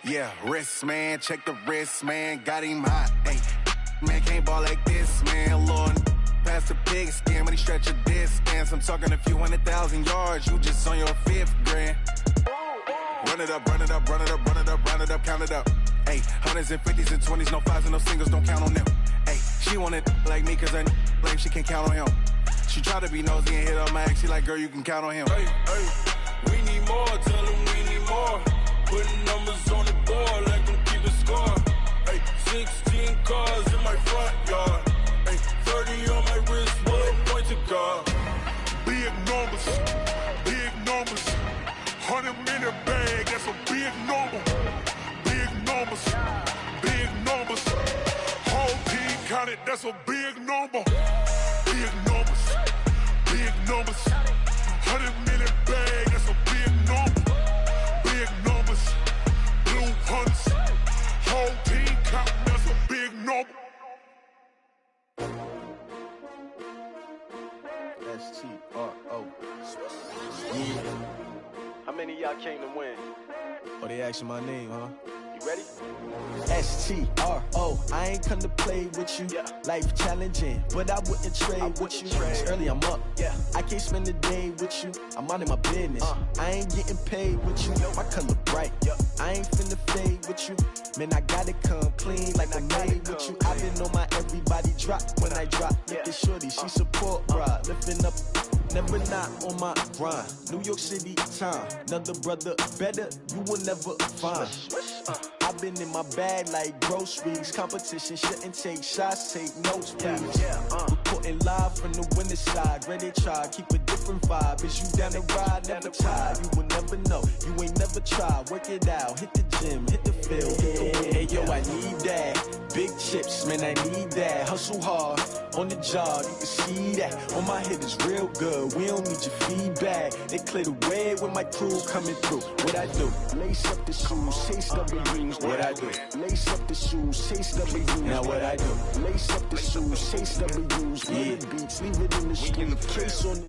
Yeah, wrist, man, check the wrist, man, got him hot, ayy. Man, can't ball like this, man, Lord. Past the pig skin when he stretch a distance. I'm talking a few 100,000 yards, you just on your 5th grand. Run it up, run it up, run it up, run it up, run it up, count it up. Ayy, hundreds and 50s and 20s, no 5s and no singles, don't count on them. Ayy, she want it like me cause her lame, she can't count on him. She try to be nosy and hit up my ex, she like, girl, you can count on him. Hey, we need more, tell them we need more. Putting numbers on the board like them keeping score. Hey, 16 cars in my front yard. Hey, 30 on my wrist, one point to guard. Big numbers, 100 million bag, that's a big number. Big numbers, whole team counted, that's a big number. Big numbers, 100 million bag, that's a big number. Big numbers, blue hunts, whole team counting, that's a big number. S-T-R-O. Yeah. How many of y'all came to win? Oh, they asking my name, huh? You ready? S-T-R-O. I ain't come to play with you. Yeah. Life challenging, but I wouldn't trade with you. It's early, I'm up. Yeah. I can't spend the day with you. I'm out in my business. I ain't getting paid with you. My color bright. I ain't finna fade with you. Man, I gotta come clean like I made with you. I been on my everybody drop when I drop. Look at shorty, she support, bruh. Lifting up, never not on my grind. New York City time. Another brother better, you will never find. I've been in my bag like groceries. Competition shouldn't take shots, take notes, please. Reporting live from the winning side. Ready to try, keep a different vibe. Is you down the ride, never tired. You will never know, you ain't never tried. Work it out, hit the gym, hit the field, hit the wind. Hey yo, I need that. Big chips, man, I need that. Hustle hard, on the job, you can see that. On my head is real good, we don't need your feedback. They clear the way when my crew coming through. What I do? Lace up the shoes, chase W's. What I do? Lace up the shoes, chase W's. Now what I do? Lace up the shoes, chase W's. Yeah. Beats, leave it in the street, case on the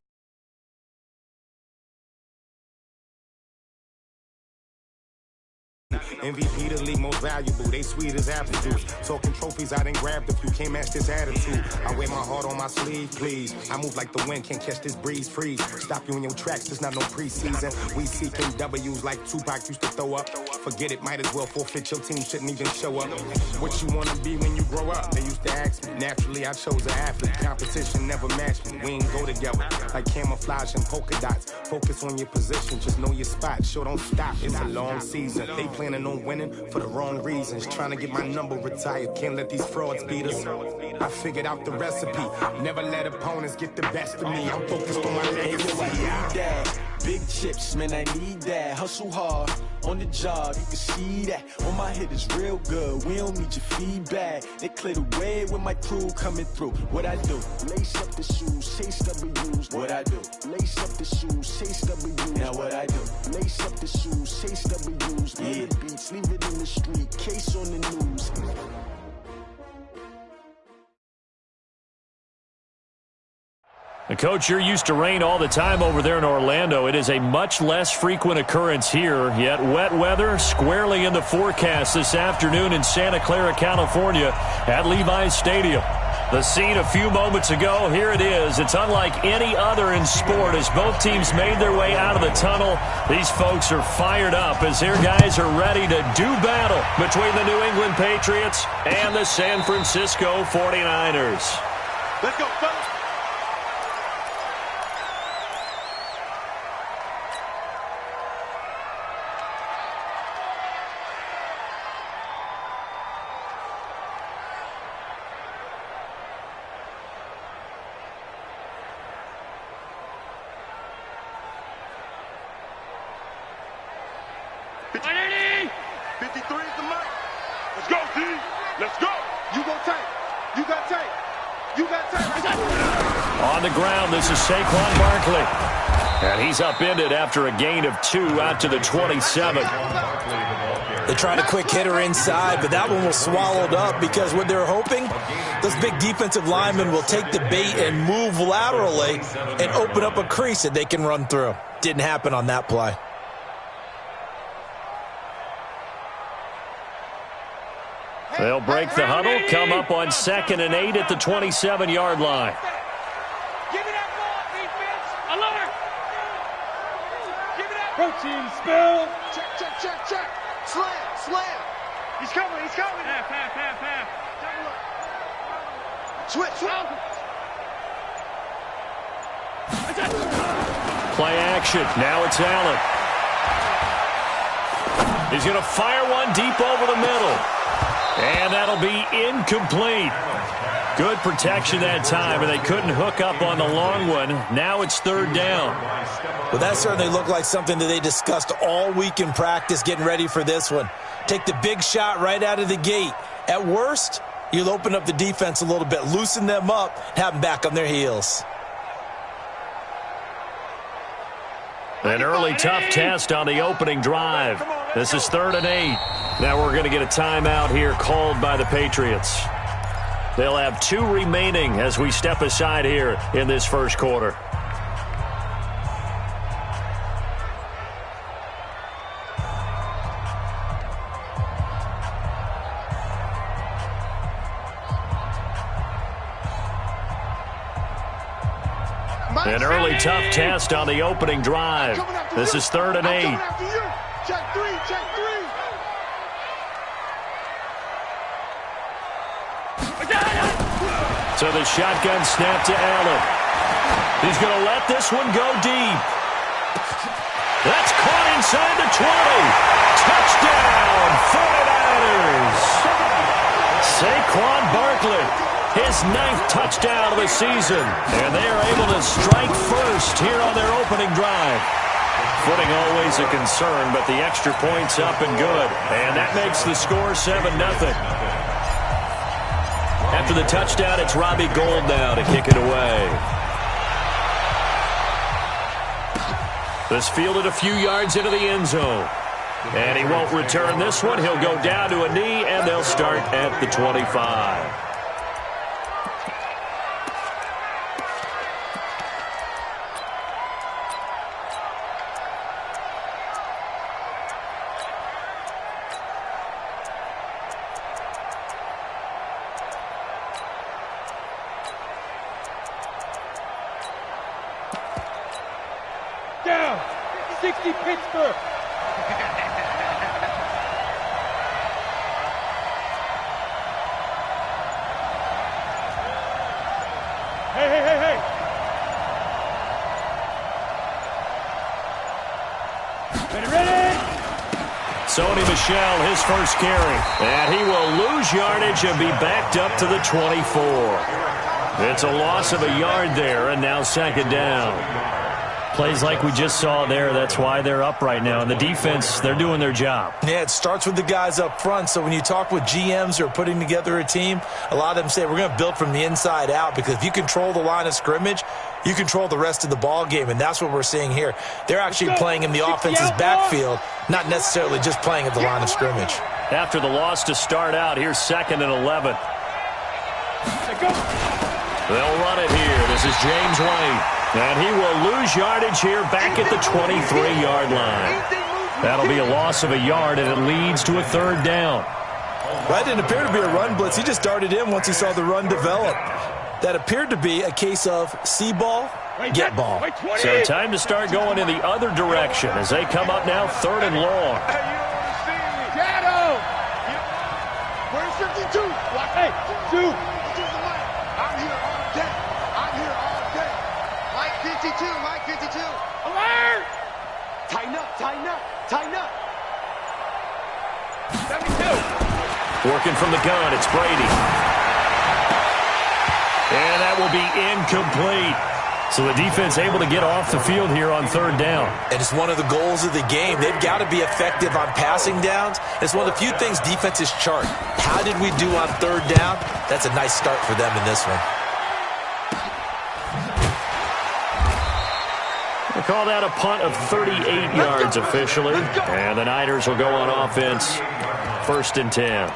MVP, the league most valuable. They sweet as apple juice. Talking trophies, I done grabbed a few. Can't match this attitude. I wear my heart on my sleeve, please. I move like the wind, can't catch this breeze. Freeze. Stop you in your tracks, there's not no preseason. We seeking W's like Tupac used to throw up. Forget it, might as well forfeit. Your team shouldn't even show up. What you wanna be when you grow up? They used to ask me. Naturally, I chose an athlete. Competition never matched me. We ain't go together. Like camouflage and polka dots. Focus on your position, just know your spot. Sure, don't stop. It's a long season. They planning on winning for the wrong reasons. Trying to get my number retired. Can't let these frauds beat us. I figured out the recipe. Never let opponents get the best of me. I'm focused on my legacy. I need that. Big chips, man, I need that. Hustle hard, on the job, you can see that. On my head is real good, we don't need your feedback. They clear the way when my crew coming through. What I do? Lace up the shoes, chase W's. What I do? Lace up the shoes, chase W's. Now what I do? Lace up the shoes, chase W's. Yeah. Beats, leave it in the street, case on the news. Coach, you're used to rain all the time over there in Orlando. It is a much less frequent occurrence here, yet wet weather squarely in the forecast this afternoon in Santa Clara, California at Levi's Stadium. The scene a few moments ago, here it is. It's unlike any other in sport as both teams made their way out of the tunnel. These folks are fired up as their guys are ready to do battle between the New England Patriots and the San Francisco 49ers. Let's go, fellas. On the ground, this is Saquon Barkley. And he's upended after a gain of 2 out to the 27. They tried a quick hitter inside, but that one was swallowed up because what they're hoping, those big defensive linemen will take the bait and move laterally and open up a crease that they can run through. Didn't happen on that play. They'll break the huddle, come up on 2nd and 8 at the 27-yard line. Give me that ball, defense. Alert. Give me that. Protein spill. Check. Slam. He's coming. Half. Switch. Play action. Now it's Allen. He's going to fire one deep over the middle. And that'll be incomplete. Good protection that time, and they couldn't hook up on the long one. Now it's 3rd down. Well, that certainly looked like something that they discussed all week in practice, getting ready for this one. Take the big shot right out of the gate. At worst, you'll open up the defense a little bit, loosen them up, have them back on their heels. An early tough test on the opening drive. This is 3rd and 8. Now we're going to get a timeout here called by the Patriots. They'll have 2 remaining as we step aside here in this first quarter. An early tough test on the opening drive. This is 3rd and 8. Check three. So the shotgun snap to Allen. He's going to let this one go deep. That's caught inside the 20. Touchdown, 49ers. Saquon Barkley, his 9th touchdown of the season. And they are able to strike first here on their opening drive. Footing always a concern, but the extra point's up and good. And that makes the score 7-0. After the touchdown, it's Robbie Gould now to kick it away. This fielded a few yards into the end zone. And he won't return this one. He'll go down to a knee, and they'll start at the 25. Down. 60 Pittsburgh. Hey. Ready. Sony Michel, his first carry. And he will lose yardage and be backed up to the 24. It's a loss of a yard there, and now 2nd down. Plays like we just saw there. That's why they're up right now. And the defense, they're doing their job. Yeah, it starts with the guys up front. So when you talk with GMs who are putting together a team, a lot of them say we're going to build from the inside out, because if you control the line of scrimmage, you control the rest of the ball game, and that's what we're seeing here. They're actually playing in the offense's backfield, not necessarily just playing at the line of scrimmage. After the loss to start out, here's 2nd and 11. They'll run it here. This is James White. And he will lose yardage here back at the 23-yard line. That'll be a loss of a yard, and it leads to a 3rd down. That didn't appear to be a run blitz. He just darted in once he saw the run develop. That appeared to be a case of see ball, get ball. So time to start going in the other direction as they come up now 3rd and long. Shadow. Where's 52? Hey, dude. Mike 52. Alert! Tighten up. 72. Working from the gun, it's Brady. And that will be incomplete. So the defense able to get off the field here on 3rd down. And it's one of the goals of the game. They've got to be effective on passing downs. It's one of the few things defenses chart. How did we do on 3rd down? That's a nice start for them in this one. They call that a punt of 38 yards officially. And the Niners will go on offense 1st and 10.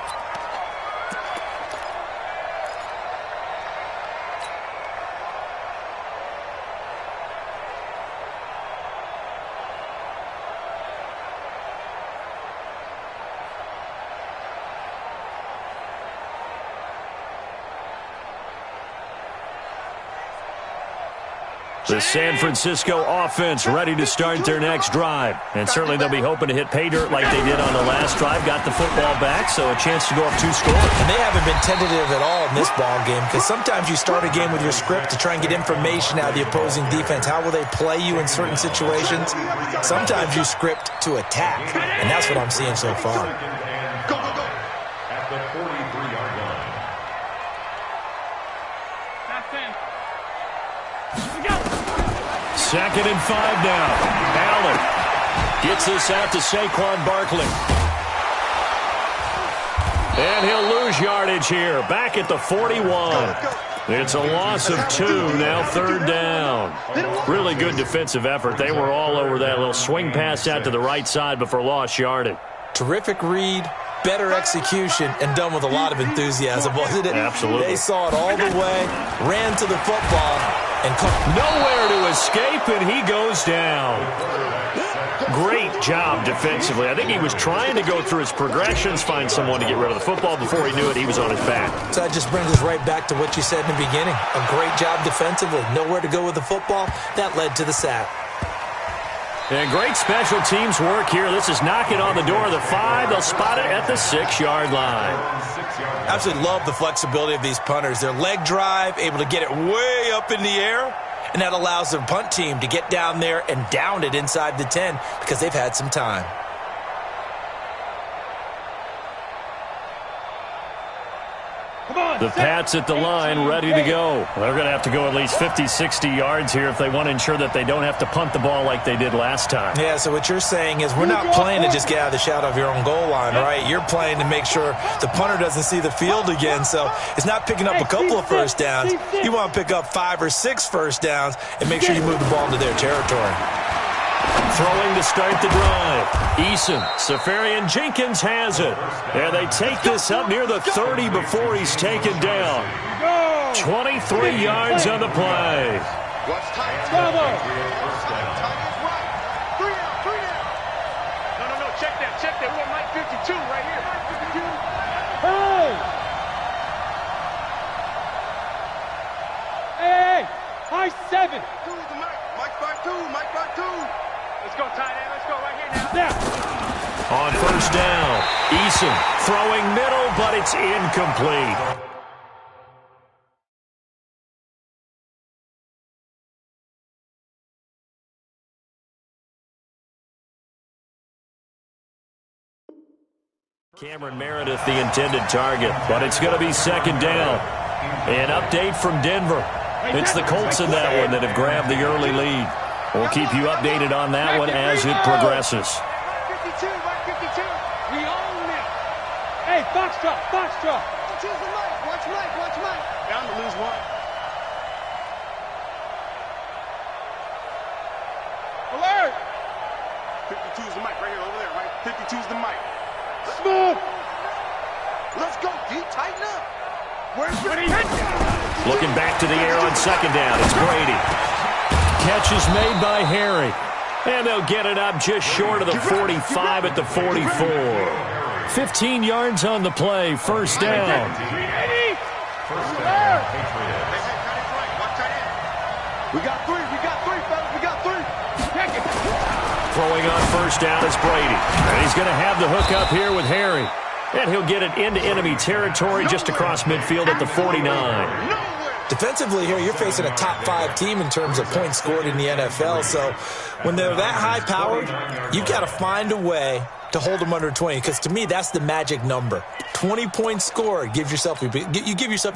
The San Francisco offense ready to start their next drive. And certainly they'll be hoping to hit pay dirt like they did on the last drive. Got the football back, so a chance to go up 2 scores. And they haven't been tentative at all in this ball game, because sometimes you start a game with your script to try and get information out of the opposing defense. How will they play you in certain situations? Sometimes you script to attack, and that's what I'm seeing so far. Go, go, go. At the 43-yard line. Second and 5 now. Allen gets this out to Saquon Barkley. And he'll lose yardage here. Back at the 41. It's a loss of 2, now 3rd down. Really good defensive effort. They were all over that little swing pass out to the right side before lost yardage. Terrific read, better execution, and done with a lot of enthusiasm, wasn't it? Absolutely. They saw it all the way, ran to the football, and nowhere to escape, and he goes down. Great job defensively. I think he was trying to go through his progressions, find someone to get rid of the football. Before he knew it, he was on his back. So that just brings us right back to what you said in the beginning. A great job defensively. Nowhere to go with the football. That led to the sack. And great special teams work here. This is knocking on the door of the 5. They'll spot it at the 6-yard line. Absolutely love the flexibility of these punters. Their leg drive, able to get it way up in the air, and that allows their punt team to get down there and down it inside the 10 because they've had some time. The Pats at the line, ready to go. They're going to have to go at least 50, 60 yards here if they want to ensure that they don't have to punt the ball like they did last time. Yeah, so what you're saying is we're not playing to just get out of the shadow of your own goal line, right? You're playing to make sure the punter doesn't see the field again. So it's not picking up a couple of first downs. You want to pick up 5 or 6 first downs and make sure you move the ball into their territory. Throwing to start the drive. Eason, Safarian Jenkins has it. And they take this up near the 30 before he's taken down. 23 yards on the play. No, check that. We're Mike 52 right here. Hey, high 7. Mike 5-2. Let's go, tight end. Let's go right here now. On first down, Eason throwing middle, but it's incomplete. Cameron Meredith, the intended target, but it's going to be 2nd down. An update from Denver. It's the Colts in that one that have grabbed the early lead. We'll keep you updated on that one as it progresses. 52. We own it. Hey, Foxtrot. Choose the mic. Watch Mike. Down to lose 1. Alert. 52 is the mic right here, over there, right? 52 is the mic. Smooth. Let's go, D. Tighten up. Where's the Looking back to the air on 2nd down. It's Brady. Catch is made by Harry. And they'll get it up just short of the 45 at the 44. 15 yards on the play. First down. We got 3, fellas. We got 3. Throwing on first down is Brady. And he's going to have the hook up here with Harry. And he'll get it into enemy territory just across midfield at the 49. Defensively here, you're facing a top 5 team in terms of points scored in the NFL. So when they're that high-powered, you've got to find a way to hold them under 20. Because to me, that's the magic number. 20 points scored, you give yourself your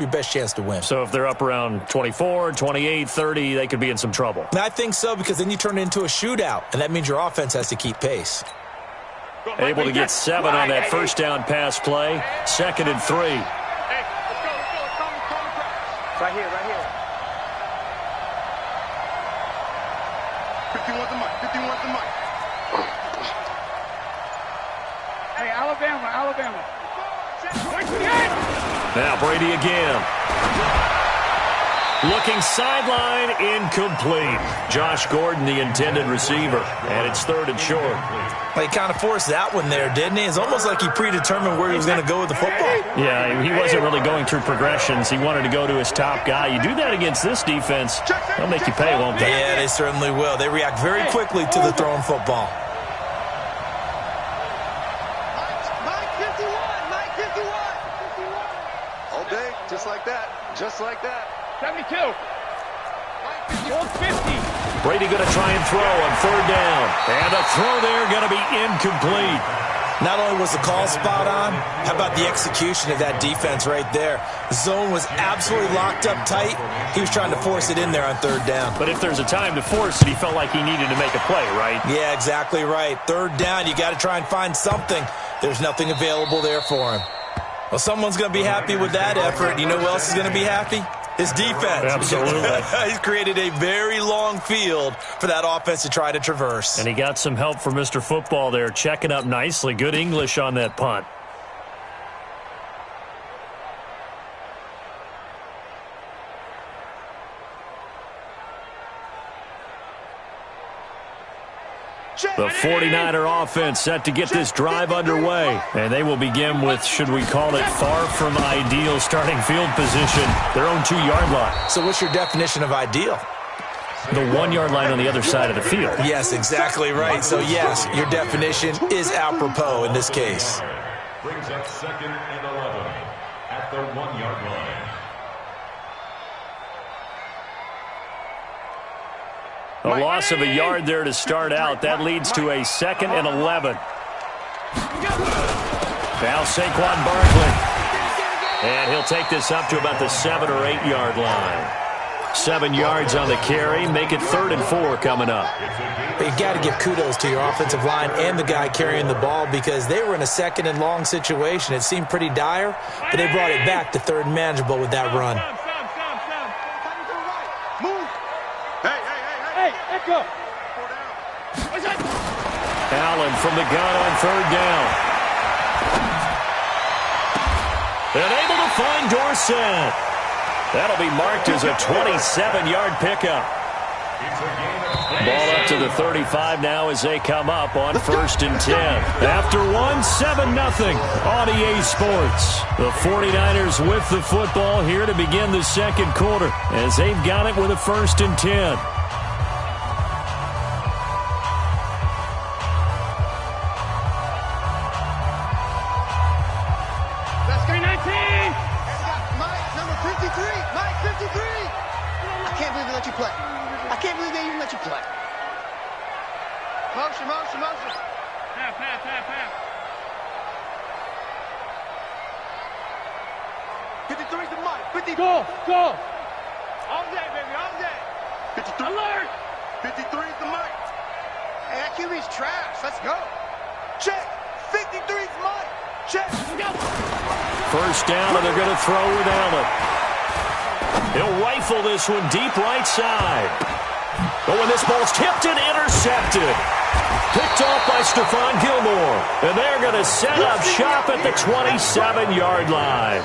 best chance to win. So if they're up around 24, 28, 30, they could be in some trouble. And I think so, because then you turn it into a shootout, and that means your offense has to keep pace. Able to get 7 on that first down pass play. 2nd and 3. Hey, let's go. Right here. 51's the mic. Hey, Alabama. Now Brady again. Looking sideline, incomplete. Josh Gordon, the intended receiver, and it's 3rd and short. Well, he kind of forced that one there, didn't he? It's almost like he predetermined where he was going to go with the football. Yeah, he wasn't really going through progressions. He wanted to go to his top guy. You do that against this defense, they'll make you pay, won't they? Yeah, they certainly will. They react very quickly to the thrown football. Mike 51, Mike 51. All day, just like that, just like that. 72. 150. Brady going to try and throw on 3rd down. And the throw there going to be incomplete. Not only was the call spot on, how about the execution of that defense right there? The zone was absolutely locked up tight. He was trying to force it in there on 3rd down. But if there's a time to force it, he felt like he needed to make a play, right? Yeah, exactly right. 3rd down, you got to try and find something. There's nothing available there for him. Well, someone's going to be happy with that effort. You know who else is going to be happy? His defense. Absolutely. He's created a very long field for that offense to try to traverse. And he got some help from Mr. Football there, checking up nicely. Good English on that punt. The 49er offense set to get this drive underway. And they will begin with, should we call it, far from ideal starting field position, their own 2-yard line. So what's your definition of ideal? The 1-yard line on the other side of the field. Yes, exactly right. So, yes, your definition is apropos in this case. Brings up 2nd and 11 at the 1-yard line. A loss of a yard there to start out. That leads to a 2nd and 11. Now Saquon Barkley. And he'll take this up to about the 7 or 8 yard line. 7 yards on the carry. Make it 3rd and 4 coming up. You've got to give kudos to your offensive line and the guy carrying the ball because they were in a 2nd and long situation. It seemed pretty dire, but they brought it back to 3rd and manageable with that run. Go. Allen from the gun on 3rd down. And able to find Dorsett. That'll be marked as a 27-yard pickup. Ball up to the 35 now as they come up on 1st and 10. After 7-0 on EA Sports. The 49ers with the football here to begin the 2nd quarter as they've got it with a 1st and 10. Motion. Pass. 53's the mic. 50. Go. All day, baby, all day. 53. Alert. 53's the mic. Hey, that QB's trash. Let's go. Check. 53's mic. Check. Go. 1st down, and they're going to throw with Allen. He'll rifle this one deep right side. Oh, and this ball's tipped and intercepted. Picked off by Stephon Gilmore. And they're going to set up shop at the 27-yard line.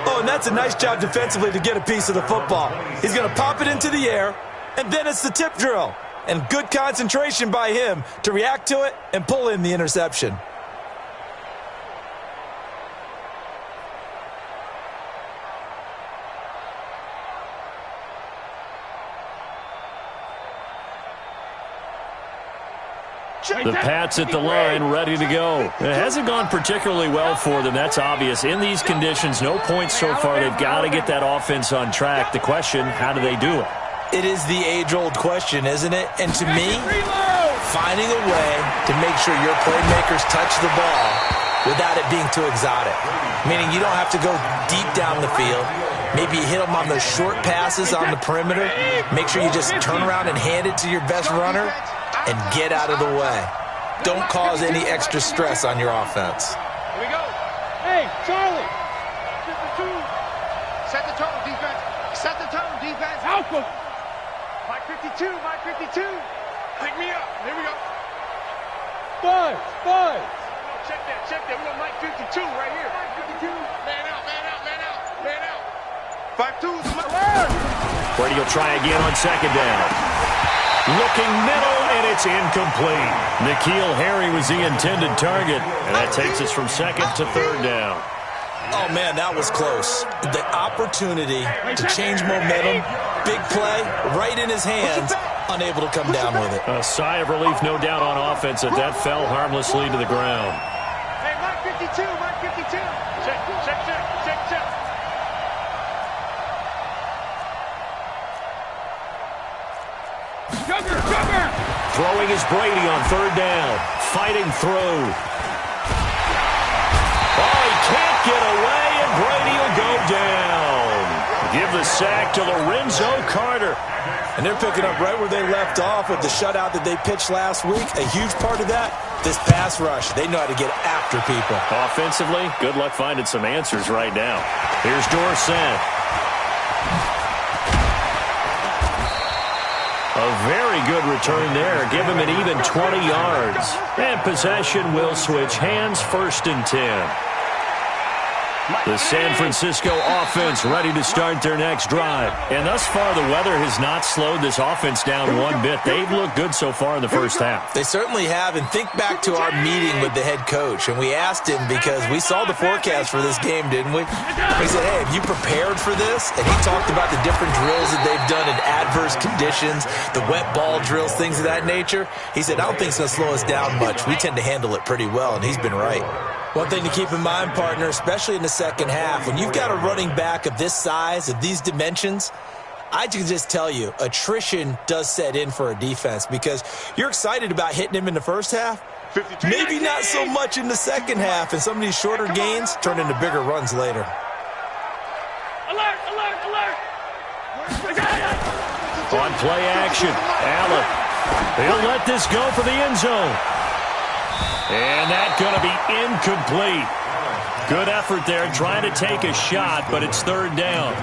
Oh, and that's a nice job defensively to get a piece of the football. He's going to pop it into the air, and then it's the tip drill. And good concentration by him to react to it and pull in the interception. The Pats at the line, ready to go. It hasn't gone particularly well for them. That's obvious. In these conditions, no points so far. They've got to get that offense on track. The question, how do they do it? It is the age-old question, isn't it? And to me, finding a way to make sure your playmakers touch the ball without it being too exotic. Meaning you don't have to go deep down the field. Maybe you hit them on those short passes on the perimeter. Make sure you just turn around and hand it to your best runner and get out of the way. Don't cause any extra stress on your offense. Here we go. Hey, Charlie. Set the tone, defense. Set the tone, defense. Alpha. Mike 52. Pick me up. Here we go. Five. Check that. We got Mike 52 right here. Mike 52. Man out. Brady will try again on second down. Looking middle, and it's incomplete. N'Keal Harry was the intended target, and that takes us from second to third down. Oh, man, that was close. The opportunity to change momentum, big play, right in his hands, unable to come down with it. A sigh of relief, no doubt, on offense that fell harmlessly to the ground. Hey, Mike 52, Mike 52. Check. Jugger! Throwing is Brady on third down. Fighting through. Oh, he can't get away, and Brady will go down. Give the sack to Lorenzo Carter. And they're picking up right where they left off with the shutout that they pitched last week. A huge part of that, this pass rush. They know how to get after people. Offensively, good luck finding some answers right now. Here's Dorsett. A very good return there. Give him an even 20 yards. And possession will switch hands, 1st and 10. The San Francisco offense ready to start their next drive. And thus far, the weather has not slowed this offense down one bit. They've looked good so far in the first half. They certainly have. And think back to our meeting with the head coach. And we asked him, because we saw the forecast for this game, didn't we? We said, hey, have you prepared for this? And he talked about the different drills that they've done in adverse conditions, the wet ball drills, things of that nature. He said, I don't think it's going to slow us down much. We tend to handle it pretty well, and he's been right. One thing to keep in mind, partner, especially in the second half, when you've got a running back of this size, of these dimensions, I can just tell you, attrition does set in for a defense, because you're excited about hitting him in the first half, maybe not so much in the second half, and some of these shorter gains turn into bigger runs later. Alert! On play action, Allen. He'll let this go for the end zone. And that's going to be incomplete. Good effort there, trying to take a shot, but it's third down.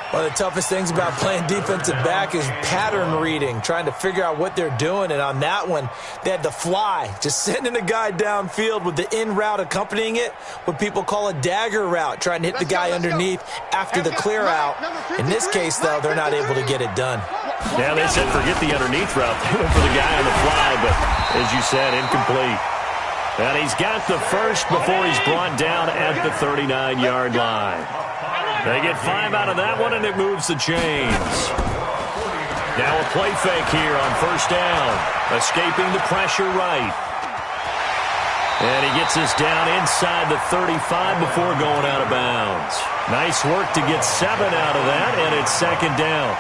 One of the toughest things about playing defensive back is pattern reading, trying to figure out what they're doing. And on that one, they had the fly, just sending a guy downfield with the in route accompanying it, what people call a dagger route, trying to hit the guy underneath after the clear out. In this case, though, they're not able to get it done. Yeah, they said forget the underneath route. They went for the guy on the fly, but as you said, incomplete. And he's got the first before he's brought down at the 39-yard line. They get 5 out of that one, and it moves the chains. Now a play fake here on first down. Escaping the pressure right. And he gets us down inside the 35 before going out of bounds. Nice work to get 7 out of that, and it's second down.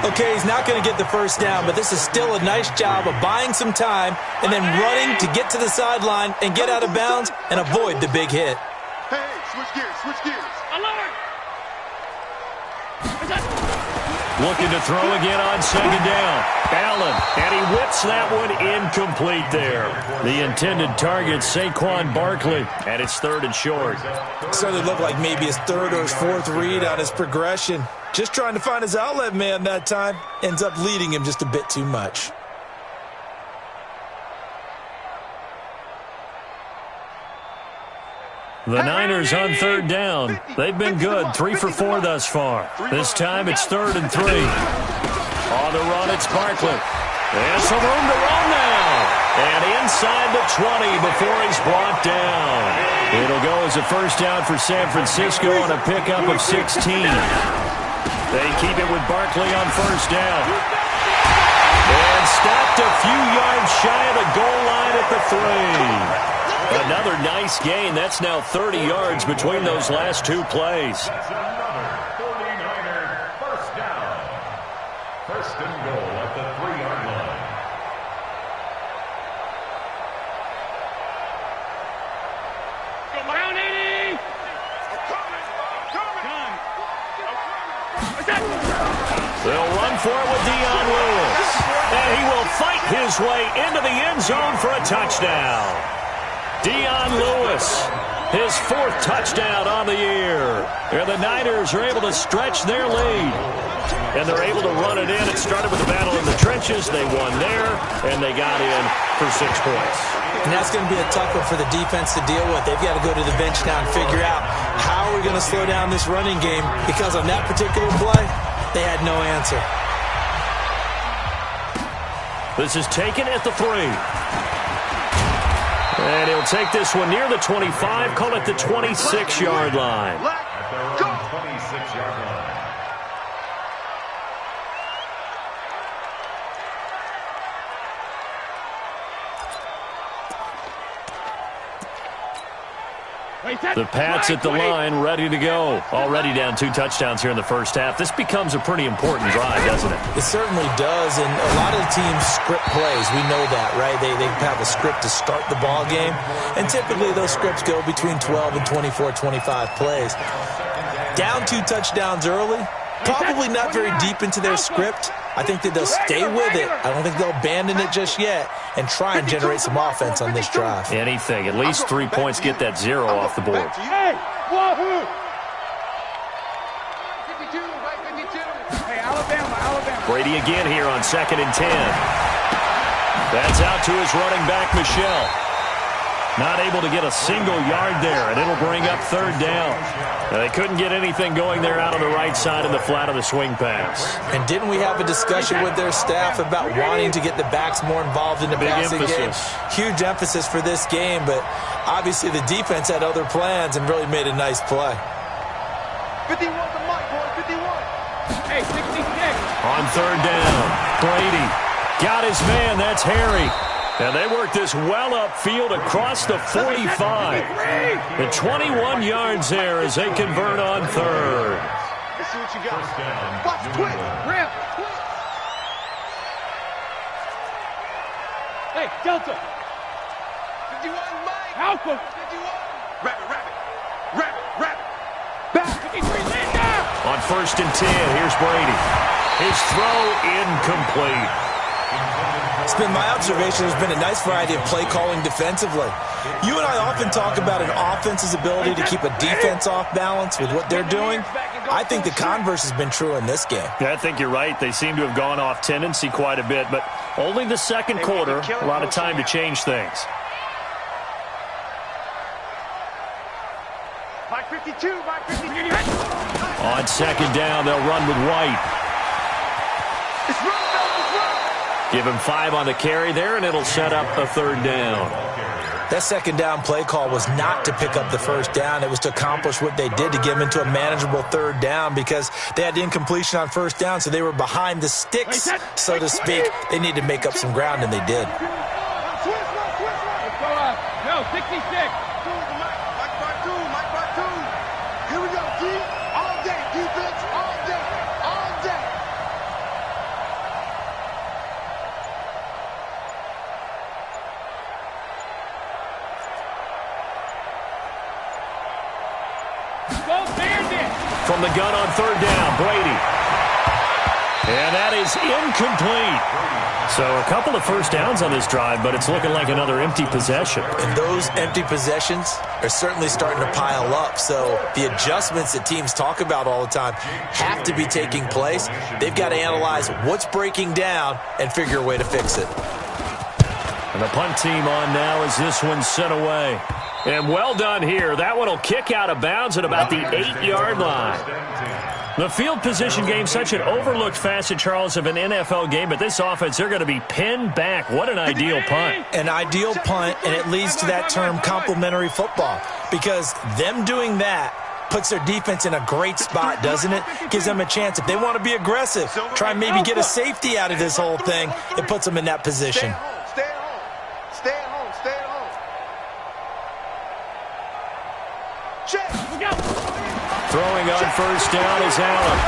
Okay, he's not going to get the first down, but this is still a nice job of buying some time and then running to get to the sideline and get out of bounds and avoid the big hit. Hey, switch gears. Alert! Looking to throw again on second down. Allen, and he whips that one incomplete there. The intended target, Saquon Barkley, and it's third and short. Certainly looked like maybe his third or his fourth read on his progression. Just trying to find his outlet man that time. Ends up leading him just a bit too much. The Niners on third down. They've been good, 3 for 4 thus far. This time it's 3rd and 3. On the run, it's Barkley. There's some room to run now. And inside the 20 before he's brought down. It'll go as a first down for San Francisco on a pickup of 16. They keep it with Barkley on first down. And stopped a few yards shy of the goal line at the 3. Another nice gain. That's now 30 yards between those last 2 plays. That's another 49er first down. First and goal at the 3-yard line. Go down 80! They'll run for it with Dion Lewis. And he will fight his way into the end zone for a touchdown. Dion Lewis, his 4th touchdown on the year. And the Niners are able to stretch their lead. and they're able to run it in. It started with a battle in the trenches. They won there, and they got in for 6 points. And that's going to be a tough one for the defense to deal with. They've got to go to the bench now and figure out how are we going to slow down this running game, because on that particular play, they had no answer. This is taken at the 3. And he'll take this one near the 25, call it the 26-yard line. At their own 26-yard line. The Pats at the line, ready to go. Already down 2 touchdowns here in the first half. This becomes a pretty important drive, doesn't it? It certainly does, and a lot of the teams script plays. We know that, right? They have a script to start the ball game, and typically those scripts go between 12 and 24, 25 plays. Down 2 touchdowns early, probably not very deep into their script. I think that they'll stay with it. I don't think they'll abandon it just yet and try and generate some offense on this drive. Anything. At least 3 points, get that 0 off the board. Hey, wahoo! 52, right 52. Hey, Alabama. Brady again here on 2nd and 10. That's out to his running back, Michelle. Not able to get a single yard there, and it'll bring up 3rd down. Now, they couldn't get anything going there out on the right side in the flat of the swing pass. And didn't we have a discussion with their staff about wanting to get the backs more involved in the passing game? Huge emphasis for this game, but obviously the defense had other plans and really made a nice play. 51 to Mike, boy, 51. Hey, 66. On 3rd down, Brady got his man. That's Harry. And they work this well upfield across the 45. The 21 yards there as they convert on 3rd. Let's see what you got. Watch, quick. Ramp. Hey, Delta. 51, Mike. Alpha. 51. Rabbit. Back. 53, Linda. On 1st and 10, here's Brady. His throw incomplete. It's been my observation there's been a nice variety of play calling defensively. You and I often talk about an offense's ability to keep a defense off balance with what they're doing. I think the converse has been true in this game. Yeah, I think you're right. They seem to have gone off tendency quite a bit, but only the 2nd quarter, a lot of time to change things. Mike 52, Mike 52. On 2nd down, they'll run with White. It's run. Give him 5 on the carry there, and it'll set up a 3rd down. That 2nd down play call was not to pick up the 1st down. It was to accomplish what they did, to get them into a manageable 3rd down, because they had incompletion on 1st down, so they were behind the sticks, so to speak. They needed to make up some ground, and they did. Let's go up. No, 66. Mike part 2. Here we go, D. All day, defense, all day. Go Bandit. From the gun on 3rd down, Brady. And that is incomplete. So a couple of 1st downs on this drive, but it's looking like another empty possession. And those empty possessions are certainly starting to pile up. So the adjustments that teams talk about all the time have to be taking place. They've got to analyze what's breaking down and figure a way to fix it. And the punt team on now as this one's sent away. And well done here. That one will kick out of bounds at about the 8-yard line. The field position game, such an overlooked facet, Charles, of an NFL game, but this offense, they're going to be pinned back. What an ideal punt. An ideal punt, and it leads to that term complementary football, because them doing that puts their defense in a great spot, doesn't it? Gives them a chance. If they want to be aggressive, try and maybe get a safety out of this whole thing, it puts them in that position. Stay at home. Check. Throwing on 1st down is Allen.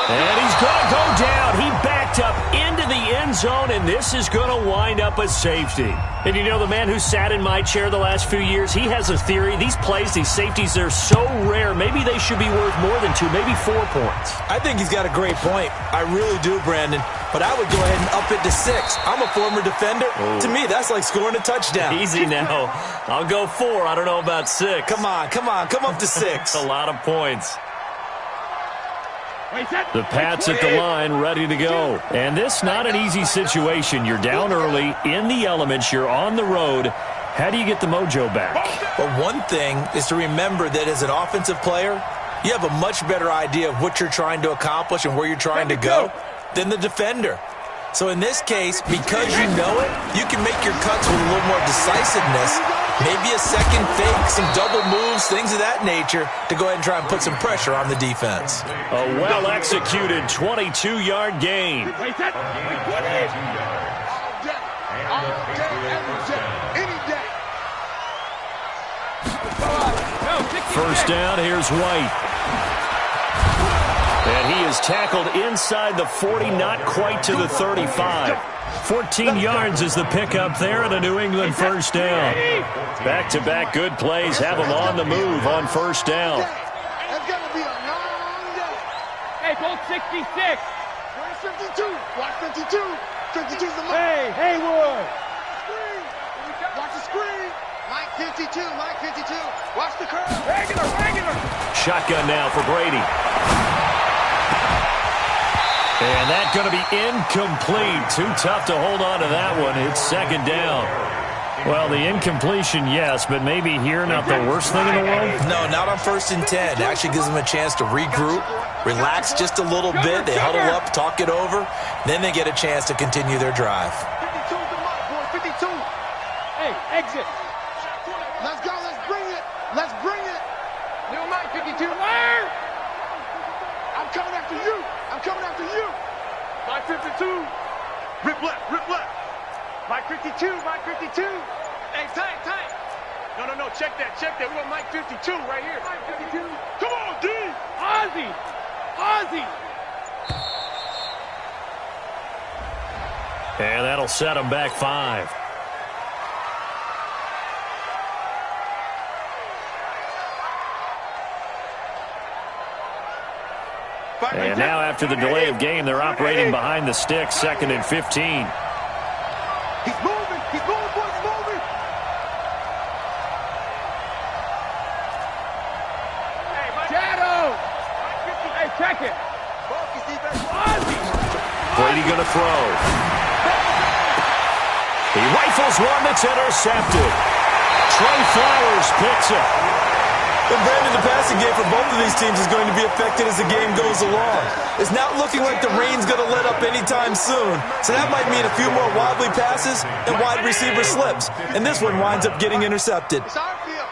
And he's going to go down. He backed up into the end zone, and this is going to wind up a safety. And you know, the man who sat in my chair the last few years, he has a theory. These plays, these safeties, they're so rare. Maybe they should be worth more than 2, maybe 4 points. I think he's got a great point. I really do, Brandon. But I would go ahead and up it to 6. I'm a former defender. Ooh. To me, that's like scoring a touchdown. Easy now. I'll go 4. I don't know about 6. Come on. Come up to 6. That's a lot of points. The Pats at the line, ready to go. And this not an easy situation. You're down early, in the elements, you're on the road. How do you get the mojo back? Well, one thing is to remember that as an offensive player, you have a much better idea of what you're trying to accomplish and where you're trying to go than the defender. So in this case, because you know it, you can make your cuts with a little more decisiveness, maybe a second fake, some double moves, things of that nature, to go ahead and try and put some pressure on the defense. A well-executed 22-yard gain. First down, here's White. And he is tackled inside the 40, not quite to the 35. 14 yards is the pickup there and a New England first down. Back-to-back good plays have them on the move on first down. It's going to be a long day. Hey, Bolt 66. Where's 52? Watch 52. 52's the mark. Hey, Haywood. Watch the screen. Mike 52. Mike 52. Watch the curve. Regular. Shotgun now for Brady. And that's going to be incomplete. Too tough to hold on to that one. It's second down. Well, the incompletion, yes, but maybe here not the worst thing in the world? No, not on 1st and 10. It actually gives them a chance to regroup, relax just a little bit. They huddle up, talk it over. Then they get a chance to continue their drive. 52's the mark, boy. 52. Hey, exit. Let's go. Let's bring it. Let's bring it. New Mike 52. Where? I'm coming after you. I'm coming after you. Mike 52. Rip left. Mike 52. Mike 52. Hey, tight. No. Check that. We want Mike 52 right here. Mike 52. Come on, D. Ozzy. And that'll set him back 5. And now after the delay of game, they're operating behind the sticks, 2nd and 15. He's moving, boys, moving. Hey, Shadow. Hey, check it. Brady going to throw. He rifles one that's intercepted. Trey Flowers picks it. But Brandon, the passing game for both of these teams is going to be affected as the game goes along. It's not looking like the rain's going to let up anytime soon. So that might mean a few more wobbly passes and wide receiver slips. And this one winds up getting intercepted. It's our field.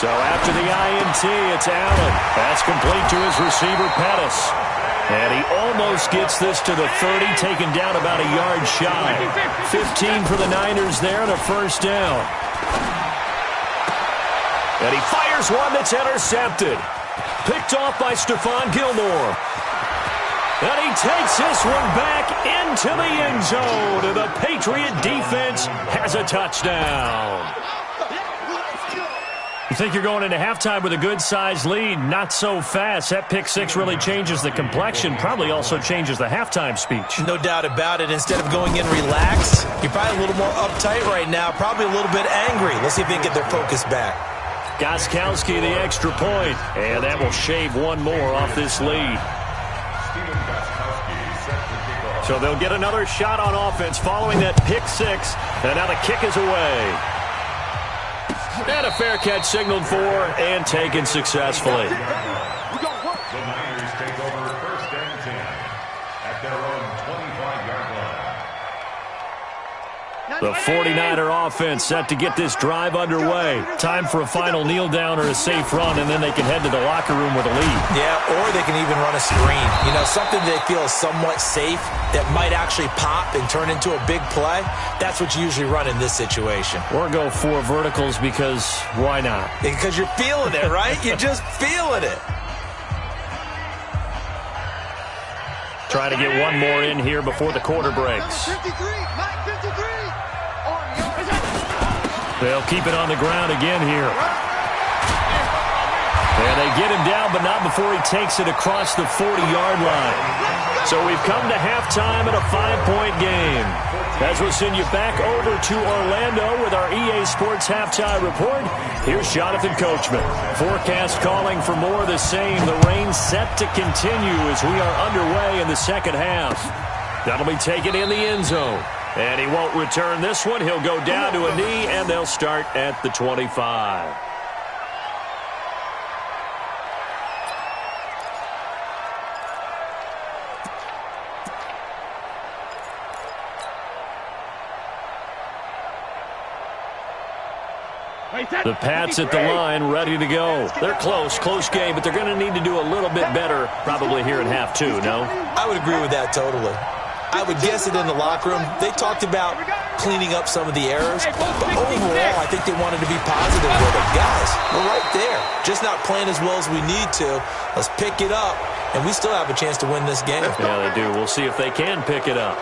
So after the INT, it's Allen. That's complete to his receiver, Pettis. And he almost gets this to the 30, taken down about a yard shy. 15 for the Niners there and a first down. And he fires one that's intercepted. Picked off by Stephon Gilmore. And he takes this one back into the end zone. And the Patriot defense has a touchdown. You think you're going into halftime with a good-sized lead. Not so fast. That pick six really changes the complexion. Probably also changes the halftime speech. No doubt about it. Instead of going in relaxed, you're probably a little more uptight right now. Probably a little bit angry. Let's see if they can get their focus back. Gostkowski the extra point. And that will shave one more off this lead. So they'll get another shot on offense following that pick six. And now the kick is away. And a fair catch signaled for and taken successfully. The Niners take over 1st and 10 at their own 25-yard line. The 49er offense set to get this drive underway. Time for a final kneel down or a safe run, and then they can head to the locker room with a lead. Yeah, or they can even run a screen. You know, something they feel is somewhat safe that might actually pop and turn into a big play. That's what you usually run in this situation. Or go 4 verticals because why not? Because you're feeling it, right? You're just feeling it. Trying to get one more in here before the quarter breaks. They'll keep it on the ground again here. And they get him down, but not before he takes it across the 40-yard line. So we've come to halftime at a 5-point game. As we'll send you back over to Orlando with our EA Sports Halftime Report. Here's Jonathan Coachman. Forecast calling for more of the same. The rain set to continue as we are underway in the second half. That'll be taken in the end zone. And he won't return this one. He'll go down to a knee, and they'll start at the 25. The Pats at the line, ready to go. They're close game, but they're going to need to do a little bit better probably here in half two, no? I would agree with that totally. I would guess it in the locker room. They talked about cleaning up some of the errors, but overall, I think they wanted to be positive with it. Guys, we're right there. Just not playing as well as we need to. Let's pick it up, and we still have a chance to win this game. Yeah, they do. We'll see if they can pick it up.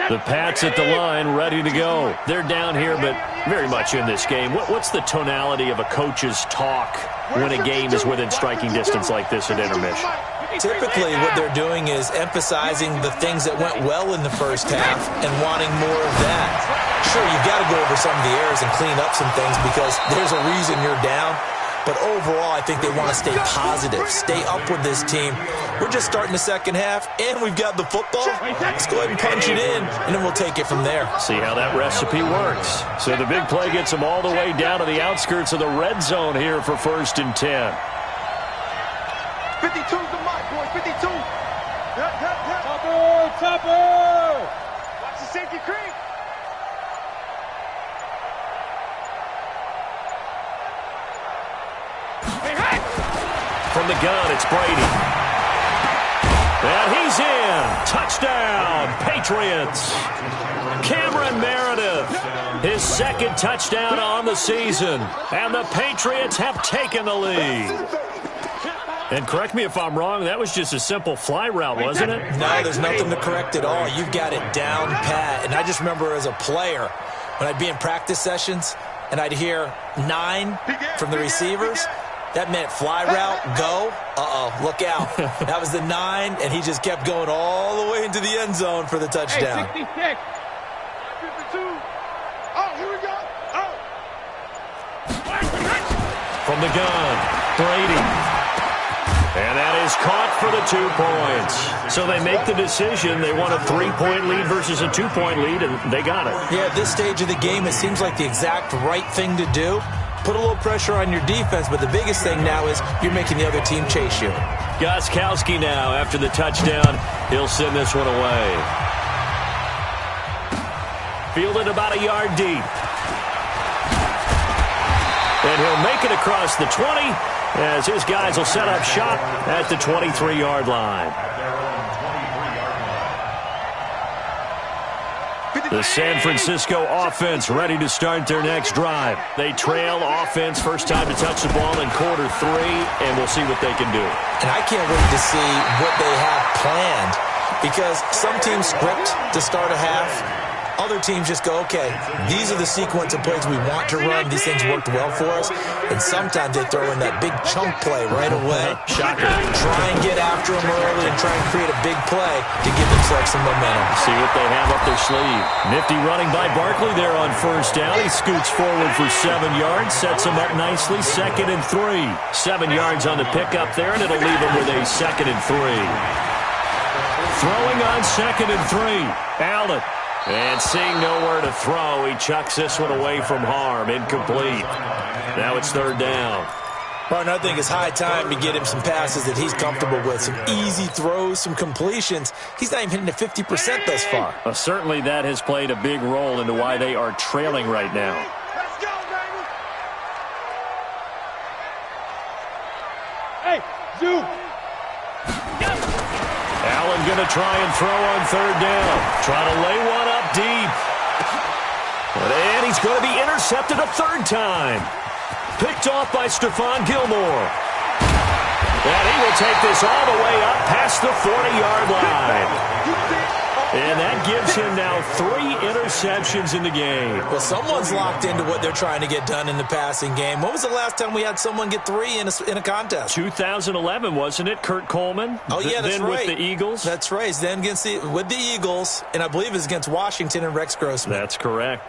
The Pats at the line, ready to go. They're down here, but very much in this game. What's the tonality of a coach's talk when a game is within striking distance like this at intermission? Typically, what they're doing is emphasizing the things that went well in the first half and wanting more of that. Sure, you've got to go over some of the errors and clean up some things because there's a reason you're down. But overall, I think they want to stay positive, stay up with this team. We're just starting the second half, and we've got the football. Let's go ahead and punch it in, and then we'll take it from there. See how that recipe works. So the big play gets them all the way down to the outskirts of the red zone here for 1st and 10. 52's the mark, boys. 52. Chopper! Watch the safety creep. From the gun, it's Brady. And he's in. Touchdown, Patriots. Cameron Meredith, his second touchdown on the season. And the Patriots have taken the lead. And correct me if I'm wrong, that was just a simple fly route, wasn't it? No, there's nothing to correct at all. You've got it down pat. And I just remember as a player, when I'd be in practice sessions, and I'd hear 9 from the receivers, that meant fly route, go. Look out. That was the 9, and he just kept going all the way into the end zone for the touchdown. 66. 52. Oh, here we go. Oh. From the gun, Brady. And that is caught for the 2 points. So they make the decision. They want a 3-point lead versus a 2-point lead, and they got it. Yeah, at this stage of the game, it seems like the exact right thing to do. Put a little pressure on your defense, but the biggest thing now is you're making the other team chase you. Gostkowski now, after the touchdown, he'll send this one away. Fielded about a yard deep. And he'll make it across the 20 as his guys will set up shop at the 23-yard line. The San Francisco offense ready to start their next drive. They trail offense, first time to touch the ball in quarter 3, and we'll see what they can do. And I can't wait to see what they have planned because some teams script to start a half. Other teams just go, okay, these are the sequence of plays we want to run. These things worked well for us. And sometimes they throw in that big chunk play right away. Shocker. Try and get after them early and try and create a big play to give themselves some momentum. See what they have up their sleeve. Nifty running by Barkley there on first down. He scoots forward for 7 yards, sets him up nicely, 2nd and 3. 7 yards on the pickup there, and it'll leave him with a 2nd and 3. Throwing on 2nd and 3. Allen. And seeing nowhere to throw, he chucks this one away from harm. Incomplete. Now it's 3rd down. Partner, I think it's high time to get him some passes that he's comfortable with. Some easy throws, some completions. He's not even hitting at 50% thus far. Well, certainly that has played a big role into why they are trailing right now. Let's go, baby. Hey, Zoo. Allen going to try and throw on 3rd down. Try to lay one up deep. And he's going to be intercepted a 3rd time. Picked off by Stephon Gilmore. And he will take this all the way up past the 40-yard line. And that gives him now 3 interceptions in the game. Well, someone's locked into what they're trying to get done in the passing game. When was the last time we had someone get 3 in a contest? 2011, wasn't it? Kurt Coleman? Oh, yeah, that's then right. with the Eagles? That's right. Then with the Eagles, and I believe it's against Washington and Rex Grossman. That's correct.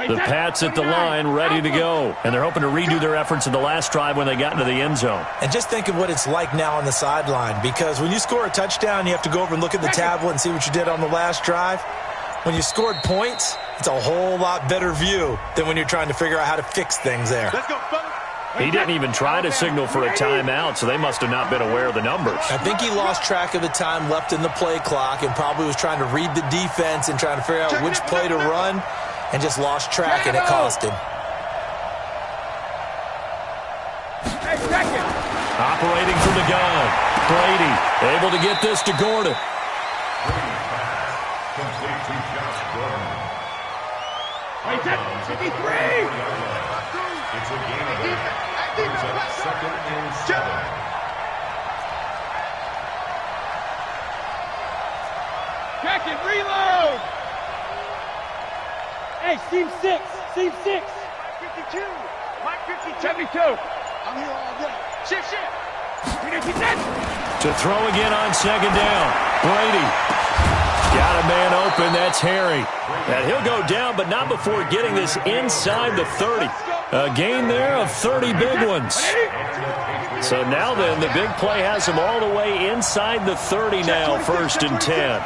The Pats at the line, ready to go. And they're hoping to redo their efforts in the last drive when they got into the end zone. And just think of what it's like now on the sideline, because when you score a touchdown, you have to go over and look at the tablet and see what you did on the last drive. When you scored points, it's a whole lot better view than when you're trying to figure out how to fix things there. Let's go, fellas. He didn't even try to signal for a timeout, so they must have not been aware of the numbers. I think he lost track of the time left in the play clock and probably was trying to read the defense and trying to figure out which play to run, and just lost track, and it cost him. Operating from the gun. Brady able to get this to Gordon. Complete to Josh Gordon. Wait, that's 53! It's a game of brings up 2nd and 7. Check it, reload! Hey, seam 6, seam 6. Mike 52, Mike 52. 72. I'm here all day. Shift. To throw again on 2nd down. Brady. Got a man open. That's Harry. And he'll go down, but not before getting this inside the 30. A gain there of 30 big ones. So now then, the big play has him all the way inside the 30 now, 1st and 10.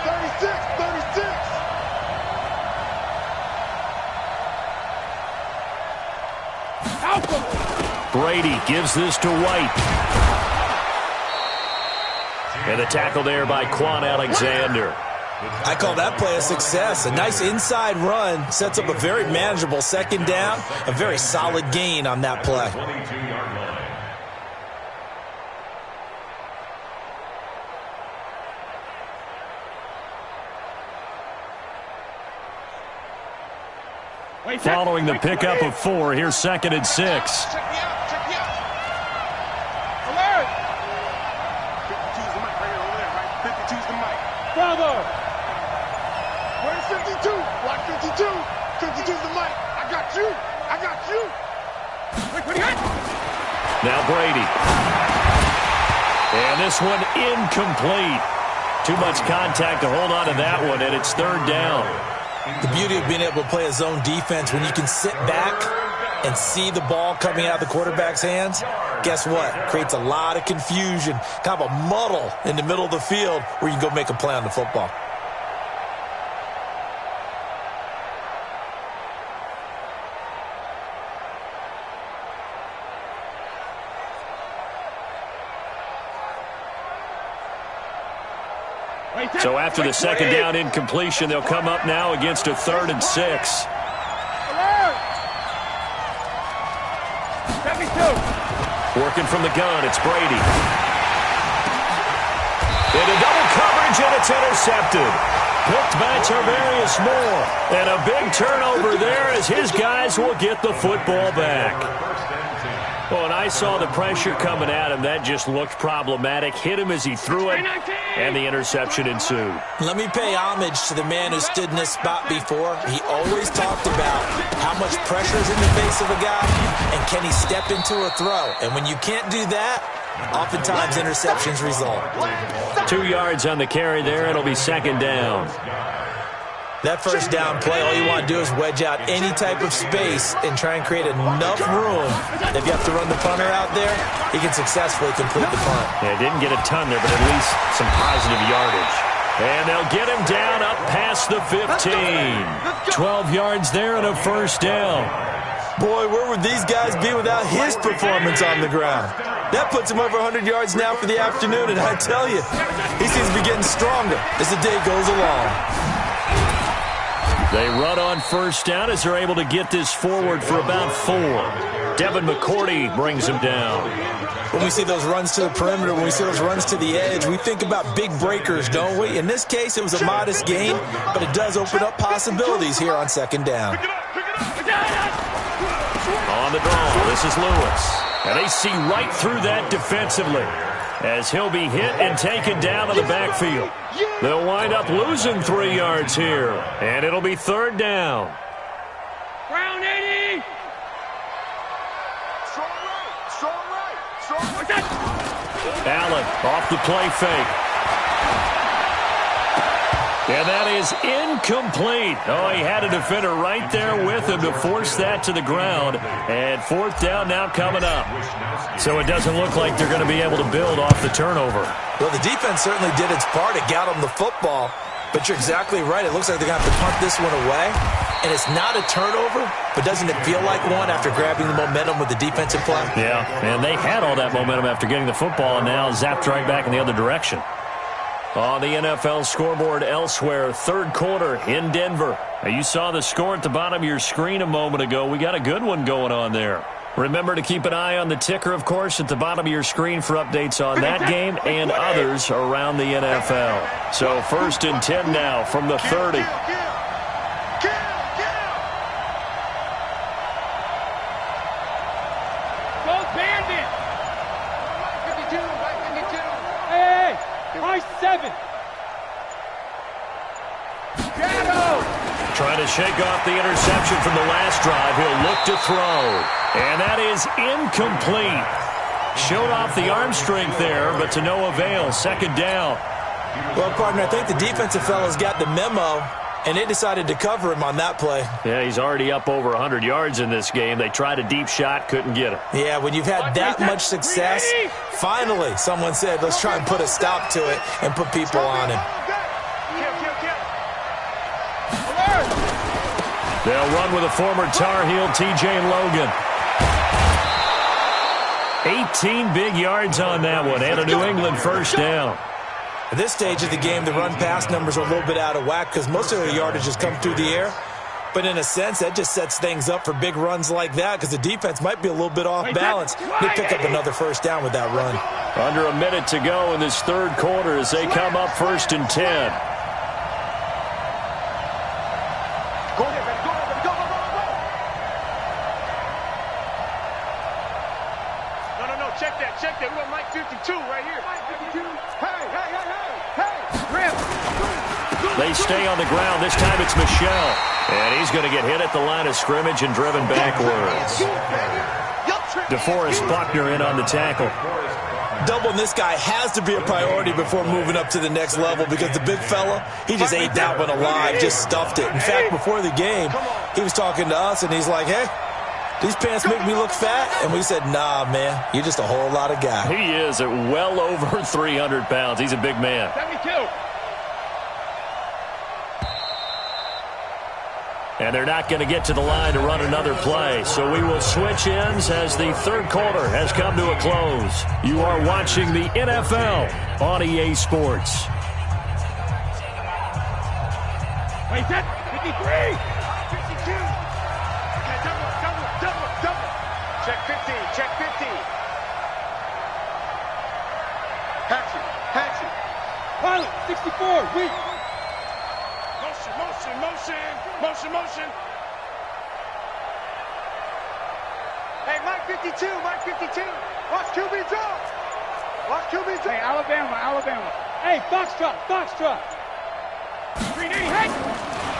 36. Brady gives this to White. And the tackle there by Quan Alexander. I call that play a success. A nice inside run sets up a very manageable 2nd down, a very solid gain on that play. 22-yard line. Following the pickup of 4, here's 2nd and 6. Check me out. Alert! 52's the mic right here over there, right? 52's the mic. Brother! Where's 52? Block 52. 52's the mic. I got you. Wait, what do you got? Now Brady. And this one incomplete. Too much contact to hold on to that one, and it's 3rd down. The beauty of being able to play a zone defense when you can sit back and see the ball coming out of the quarterback's hands, guess what? Creates a lot of confusion, kind of a muddle in the middle of the field where you can go make a play on the football. So after the 2nd down incompletion, they'll come up now against a 3rd and 6. Working from the gun, it's Brady. Into double coverage, and it's intercepted. Picked by Tarvarius Moore. And a big turnover there as his guys will get the football back. Well, and I saw the pressure coming at him. That just looked problematic. Hit him as he threw it, and the interception ensued. Let me pay homage to the man who stood in this spot before. He always talked about how much pressure is in the face of a guy, and can he step into a throw. And when you can't do that, oftentimes interceptions result. 2 yards on the carry there. It'll be 2nd down. That 1st down play, all you want to do is wedge out any type of space and try and create enough room. If you have to run the punter out there, he can successfully complete the punt. Yeah, didn't get a ton there, but at least some positive yardage. And they'll get him down up past the 15. 12 yards there and a 1st down. Boy, where would these guys be without his performance on the ground? That puts him over 100 yards now for the afternoon, and I tell you, he seems to be getting stronger as the day goes along. They run on 1st down as they're able to get this forward for about 4. Devin McCourty brings him down. when we see those runs to the perimeter, when we see those runs to the edge, we think about big breakers, don't we? In this case, it was a modest gain, but it does open up possibilities here on second down. On the draw, this is Lewis. And they see right through that defensively as he'll be hit and taken down in the backfield. They'll wind up losing 3 yards here, and it'll be third down. Brown 80! Allen off the play fake. And that is incomplete. Oh, he had a defender right there with him to force that to the ground. And fourth down now coming up. So it doesn't look like they're going to be able to build off the turnover. Well, the defense certainly did its part. It got them the football. But you're exactly right. It looks like they're going to have to punt this one away. And it's not a turnover, but doesn't it feel like one after grabbing the momentum with the defensive play? Yeah, and they had all that momentum after getting the football and now zapped right back in the other direction. On the NFL scoreboard elsewhere, third quarter in Denver. Now, you saw the score at the bottom of your screen a moment ago. We got a good one going on there. Remember to keep an eye on the ticker, of course, at the bottom of your screen for updates on that game and others around the NFL. So first and 10 now from the 30. Trying to shake off the interception from the last drive. He'll look to throw. And that is incomplete. Showed off the arm strength there, but to no avail. Second down. Well, partner, I think the defensive fellas got the memo, and they decided to cover him on that play. Yeah, he's already up over 100 yards in this game. They tried a deep shot, couldn't get him. Yeah, when you've had that much success, finally someone said, let's try and put a stop to it and put people on him. They'll run with a former Tar Heel, T.J. Logan. 18 big yards on that one, and a New England first down. At this stage of the game, the run-pass numbers are a little bit out of whack because most of their yardage has come through the air. But in a sense, that just sets things up for big runs like that because the defense might be a little bit off balance. They pick up another first down with that run. Under a minute to go in this third quarter as they come up first and 10. Check that. We got Mike 52 right here. Mike 52. Hey. They stay on the ground. This time it's Michel. And he's going to get hit at the line of scrimmage and driven backwards. DeForest Buckner in on the tackle. Doubling this guy has to be a priority before moving up to the next level because the big fella, he just ate that one alive, just stuffed it. In fact, before the game, he was talking to us, and he's like, hey, these pants make me look fat? And we said, nah, man, you're just a whole lot of guy. He is at well over 300 pounds. He's a big man. 72. And they're not going to get to the line to run another play. So we will switch ends as the third quarter has come to a close. You are watching the NFL on EA Sports. Wait, that 53. 52. Double. Check 50. Hatchet. Pilot, 64, weak. Motion. Hey, Mike 52. Watch QB drop. Hey, Alabama. Hey, Foxtrot. Green, hey.